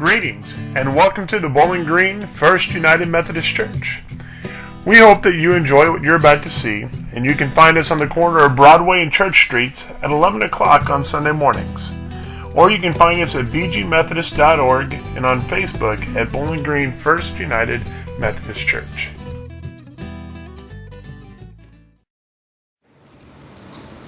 Greetings and welcome to the Bowling Green First United Methodist Church. We hope that you enjoy what you're about to see, and you can find us on the corner of Broadway and Church Streets at 11 o'clock on Sunday mornings. Or you can find us at bgmethodist.org and on Facebook at Bowling Green First United Methodist Church.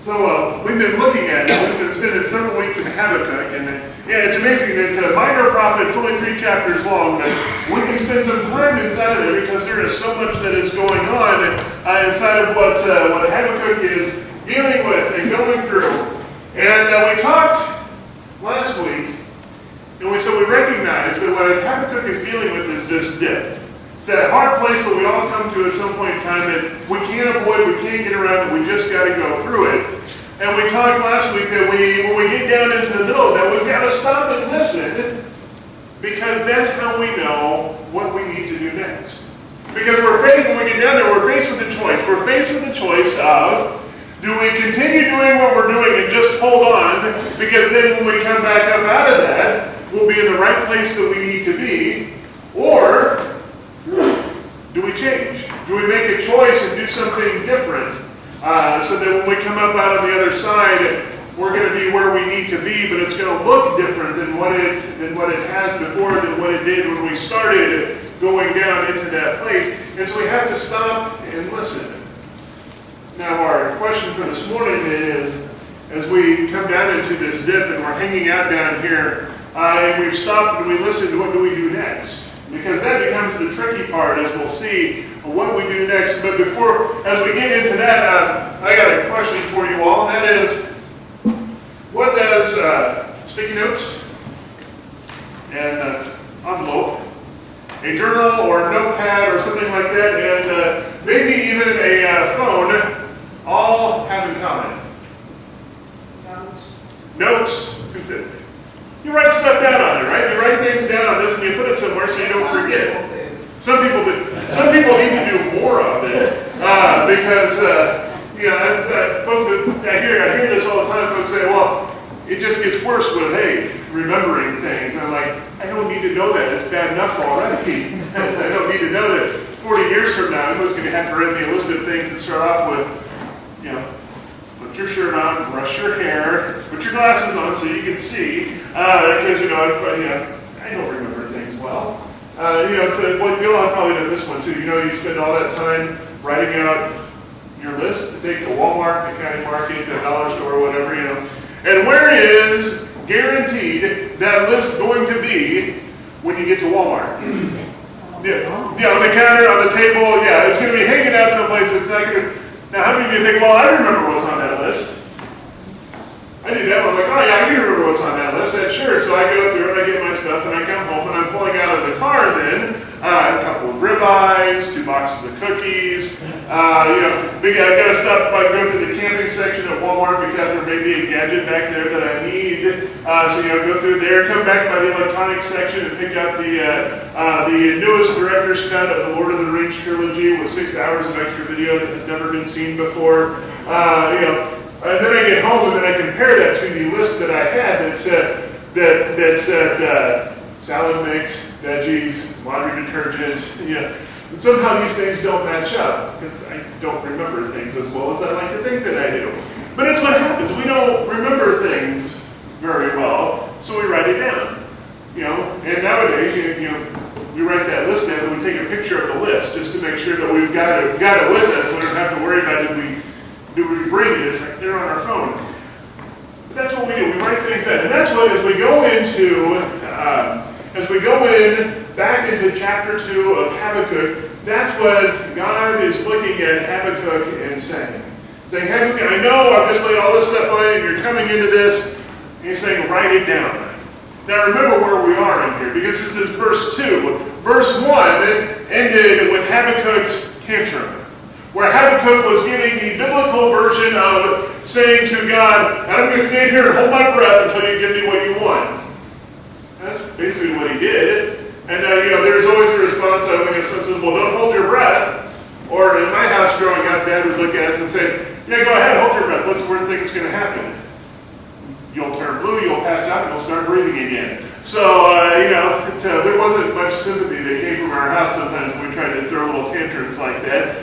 So we've been looking at it. We've been spending several weeks in Habakkuk, and it's amazing that minor prophet, it's only 3 chapters long, but we can spend some time inside of it because there is so much that is going on inside of what Habakkuk is dealing with and going through. And we talked last week, and we recognize that what Habakkuk is dealing with is this dip. It's that hard place that we all come to at some point in time that we can't avoid, we can't get around, that we just got to go through it. And we talked last week that when we get down into the middle of that, we've got to stop and listen, because that's how we know what we need to do next. Because when we get down there, we're faced with a choice. We're faced with the choice of, do we continue doing what we're doing and just hold on, because then when we come back up out of that, we'll be in the right place that we need to be, or do we change? Do we make a choice and do something different so that when we come up out on the other side, we're going to be where we need to be, but it's going to look different than what it has before, than what it did when we started going down into that place. And so we have to stop and listen. Now our question for this morning is, as we come down into this dip and we're hanging out down here, and we've stopped and we listened, what do we do next? Because that becomes the tricky part, as we'll see what we do next. But as we get into that, I got a question for you all, and that is, what does sticky notes and envelope, a journal or a notepad or something like that, and maybe even a phone, all have in common? Notes. You write stuff down on it, right? You write things down on this and you put it somewhere so you don't forget. Some people need to do more of it because folks, I hear this all the time. Folks say, "Well, it just gets worse with remembering things." And I'm like, I don't need to know that. It's bad enough already. I don't need to know that 40 years from now, who's going to have to write me a list of things that start off with, put your shirt on, brush your hair, put your glasses on so you can see, because I don't remember things well. You'll have probably done this one too. You spend all that time writing out your list to take to Walmart, the county market, the dollar store, whatever, And where is guaranteed that list going to be when you get to Walmart? On the counter, on the table, it's going to be hanging out someplace. It's not going to. Now, how many of you think, well, I remember what's on that list? I do that one. I'm like, oh yeah, I do remember what's on that list. Sure. So I go through and I get my stuff and I come home and I'm pulling out of the car then a couple of ribeyes, 2 boxes of cookies. I got to stop by, go through the camping section at Walmart because there may be a gadget back there that I need. Go through there, come back by the electronics section and pick up the newest director's cut of the Lord of the Rings trilogy with 6 hours of extra video that has never been seen before. And then I get home and then I compare that to the list that I had that said salad mix, veggies, laundry detergent. And somehow these things don't match up because I don't remember things as well as I like to think that I do. But it's what happens. We don't remember things very well, so we write it down. And nowadays, we write that list down and we take a picture of the list just to make sure that we've got it with us. We don't have to worry about do we bring it? It's right there on our phone. But that's what we do. We write things down. And that's what, as we go back into chapter 2 of Habakkuk, that's what God is looking at Habakkuk and saying. Saying, Habakkuk, I know I've just laid all this stuff on you and you're coming into this. And he's saying, write it down. Now remember where we are in here, because this is verse 2. Verse 1 ended with Habakkuk's tantrum, where Habakkuk was giving the biblical version of saying to God, I'm going to stand here and hold my breath until you give me what you want. That's basically what he did. And there's always a response of when someone says, well, don't hold your breath. Or in my house growing up, Dad would look at us and say, yeah, go ahead, hold your breath. What's the worst thing that's going to happen? You'll turn blue, you'll pass out, and we'll start breathing again. So, there wasn't much sympathy that came from our house sometimes when we tried to throw little tantrums like that.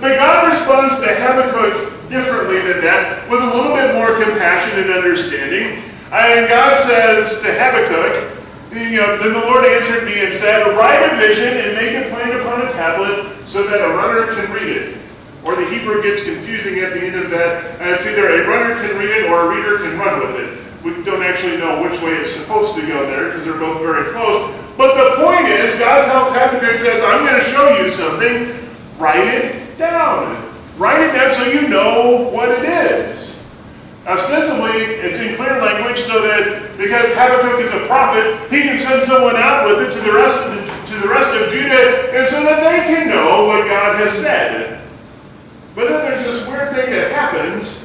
But God responds to Habakkuk differently than that, with a little bit more compassion and understanding. And God says to Habakkuk, then the Lord answered me and said, write a vision and make it plain upon a tablet so that a runner can read it. Or the Hebrew gets confusing at the end of that. It's either a runner can read it or a reader can run with it. We don't actually know which way it's supposed to go there because they're both very close. But the point is, God tells Habakkuk, says, I'm going to show you something. Write it down. Write it down so you know what it is. Ostensibly, it's in clear language so that because Habakkuk is a prophet, he can send someone out with it to the rest of Judah, and so that they can know what God has said. But then there's this weird thing that happens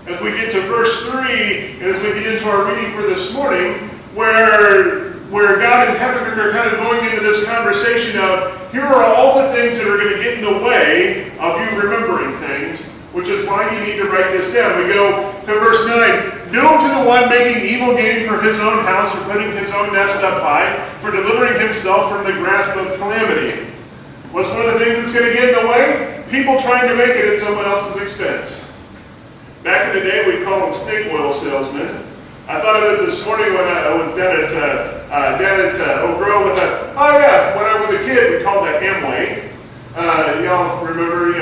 as we get to verse 3, and as we get into our reading for this morning, where God and Habakkuk are kind of going into this conversation of, here are all the things that are going to get in the way of you remembering things, which is why you need to write this down. We go to verse 9. Doom to the one making evil gain for his own house, for putting his own nest up high, for delivering himself from the grasp of calamity. What's one of the things that's going to get in the way? People trying to make it at someone else's expense. Back in the day, we'd call them snake oil salesmen. I thought of it this morning when I was down at Oak Grove. When I was a kid, we called that Amway. Y'all remember,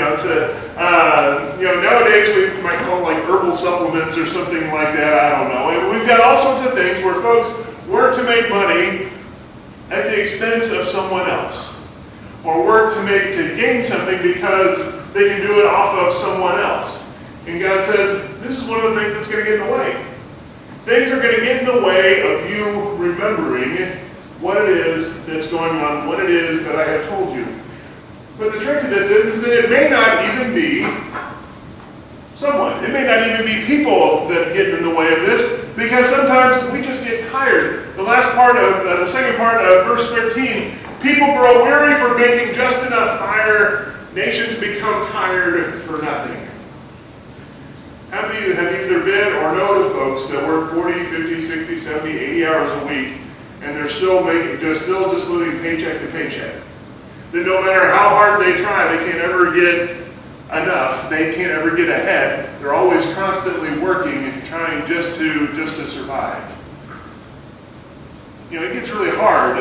nowadays we might call them like herbal supplements or something like that, I don't know. And we've got all sorts of things where folks work to make money at the expense of someone else. Or work to gain something because they can do it off of someone else. And God says, this is one of the things that's going to get in the way. Things are going to get in the way of you remembering what it is that's going on, what it is that I have told you. But the trick to this is that it may not even be someone. It may not even be people that get in the way of this, because sometimes we just get tired. The second part of verse 13, people grow weary for making just enough fire. Nations become tired for nothing. Have you either been or know of folks that work 40, 50, 60, 70, 80 hours a week, and they're still just living paycheck to paycheck? That no matter how hard they try, they can't ever get enough. They can't ever get ahead. They're always constantly working and trying just to survive. It gets really hard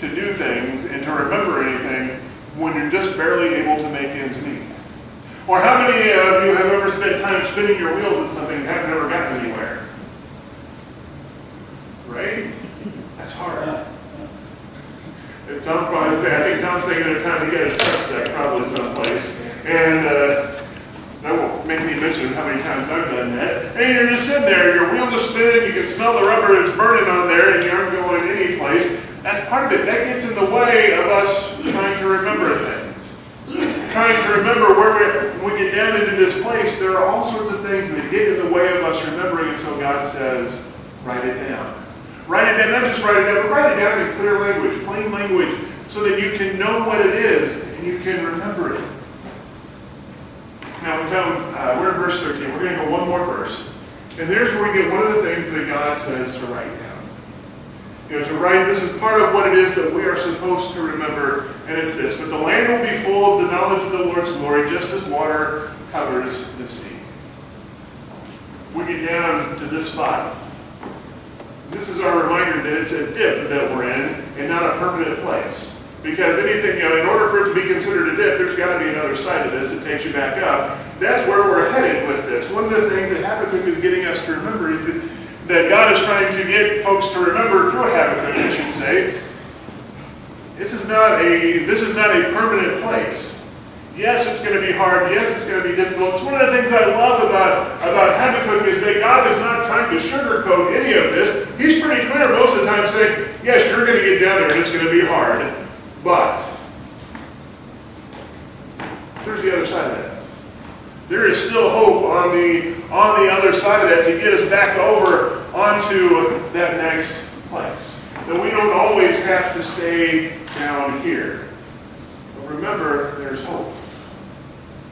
to do things and to remember anything when you're just barely able to make ends meet. Or how many of you have ever spent time spinning your wheels at something and have never gotten anywhere? Right? That's hard. I think Tom's taking the time to get his truck stuck probably someplace. And I won't make any mention of how many times I've done that. And you're just sitting there, your wheels are spinning, you can smell the rubber that's burning on there, and you aren't going any place. That's part of it. That gets in the way of us trying to remember things. Trying to remember when we get down into this place, there are all sorts of things that get in the way of us remembering, and so God says, write it down. Write it down, not just write it down, but write it down in clear language, plain language, so that you can know what it is and you can remember it. Now we're in verse 13. We're going to go one more verse. And there's where we get one of the things that God says to write down. To write, this is part of what it is that we are supposed to remember, and it's this. But the land will be full of the knowledge of the Lord's glory, just as water covers the sea. We get down to this spot. This is our reminder that it's a dip that we're in and not a permanent place. Because anything, in order for it to be considered a dip, there's got to be another side of this that takes you back up. That's where we're headed with this. One of the things that Habakkuk is getting us to remember is that God is trying to get folks to remember through Habakkuk, I should say. This is not a permanent place. Yes, it's going to be hard. Yes, it's going to be difficult. It's one of the things I love about Habakkuk is that God is not trying to sugarcoat any of this. He's pretty clear most of the time saying, yes, you're going to get down there and it's going to be hard, but there's the other side of that. There is still hope on the other side of that to get us back over onto that next place. That we don't always have to stay down here. But remember, there's hope.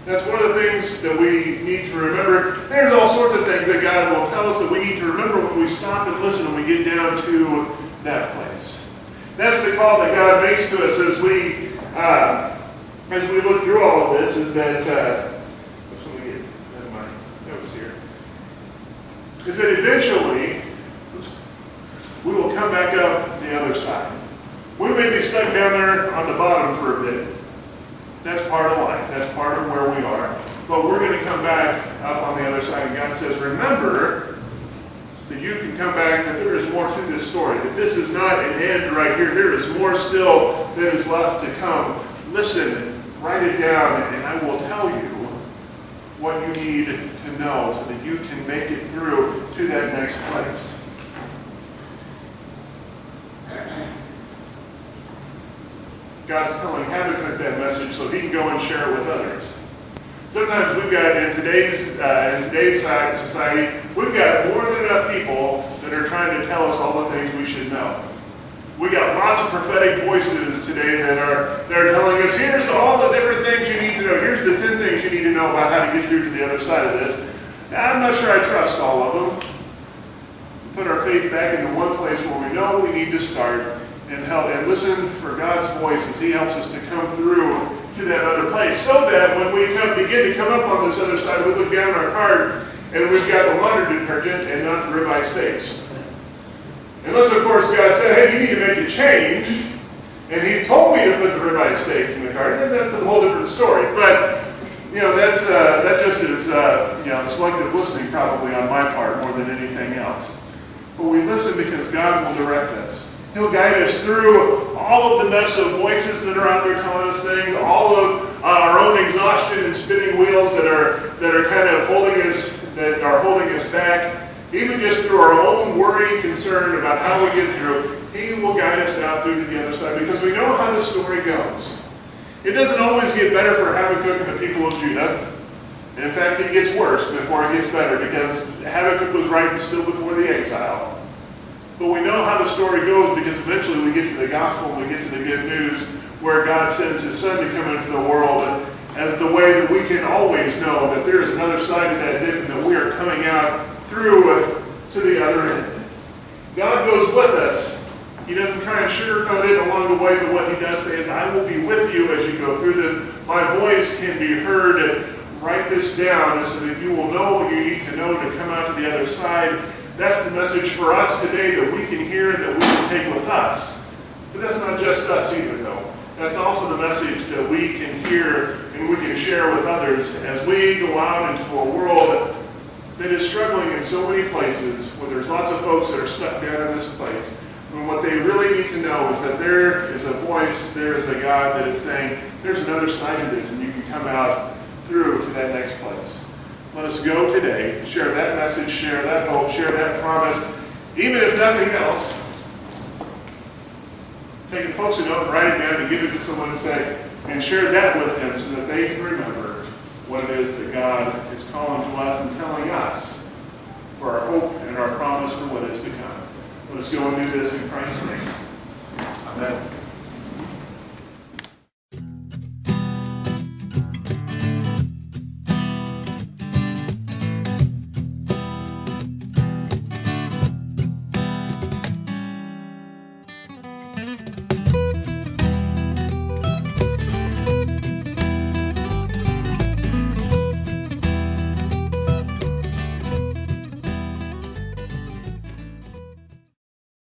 That's one of the things that we need to remember. There's all sorts of things that God will tell us that we need to remember when we stop and listen and we get down to that place. That's the call that God makes to us as we look through all of this, is that, let me get my notes here, is that eventually we will come back up the other side. We may be stuck down there on the bottom for a bit. That's part of life. That's part of where we are. But we're going to come back up on the other side. And God says, remember that you can come back, that there is more to this story, that this is not an end right here. There is more still that is left to come. Listen, write it down, and I will tell you what you need to know so that you can make it through to that next place. God's telling Habakkuk that message so he can go and share it with others. Sometimes we've got, in today's society, we've got more than enough people that are trying to tell us all the things we should know. We got lots of prophetic voices today that are telling us, here's all the different things you need to know. Here's the 10 things you need to know about how to get through to the other side of this. Now, I'm not sure I trust all of them. We put our faith back into one place where we know we need to start and listen for God's voice as he helps us to come through to that other place, so that when we begin to come up on this other side, we look down our cart and we've got the laundry detergent and not the ribeye steaks. Unless, of course, God said, hey, you need to make a change, and he told me to put the ribeye steaks in the cart, then that's a whole different story. But, that just is, selective listening probably on my part more than anything else. But we listen because God will direct us. He'll guide us through all of the mess of voices that are out there telling us things, all of our own exhaustion and spinning wheels that are kind of holding us back. Even just through our own worry and concern about how we get through, he will guide us out through to the other side because we know how the story goes. It doesn't always get better for Habakkuk and the people of Judah. In fact, it gets worse before it gets better, because Habakkuk was writing still before the exile. But we know how the story goes because eventually we get to the gospel and we get to the good news where God sends his son to come into the world as the way that we can always know that there is another side to that dip and that we are coming out through to the other end. God goes with us. He doesn't try and sugarcoat it along the way, but what he does say is, I will be with you as you go through this. My voice can be heard. Write this down so that you will know what you need to know to come out to the other side. That's the message for us today that we can hear and that we can take with us. But that's not just us either, though. That's also the message that we can hear and we can share with others as we go out into a world that is struggling in so many places, where there's lots of folks that are stuck down in this place. And what they really need to know is that there is a voice, there is a God that is saying, there's another side to this, and you can come out through to that next place. Let us go today, share that message, share that hope, share that promise. Even if nothing else, take a post-it note and write it down and give it to someone and share that with them so that they can remember what it is that God is calling to us and telling us for our hope and our promise for what is to come. Let us go and do this in Christ's name. Amen.